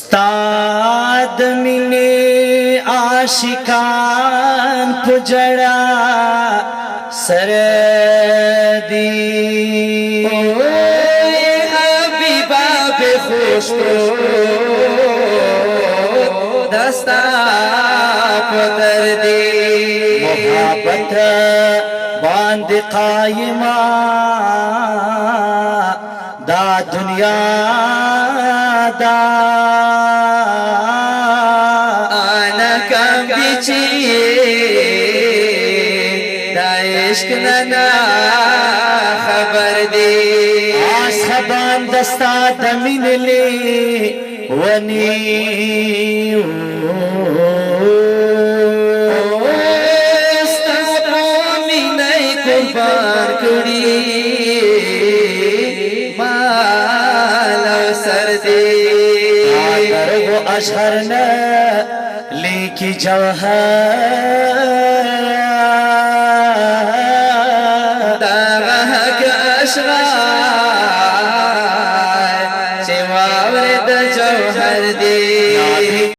استاد مینه عاشقان پجڑا سردی حبیبا بے خوش دستا پدر دی محبت باند قائمہ دا دنیا دا آنا کم بیچی دا عشق ننا خبر دی آس خبان دستا دمین لی ونی قربان کړي مال سر دې اگر وہ اشهر نہ لیکی جوہر دا حق اشرار چې واورې د جوهر دې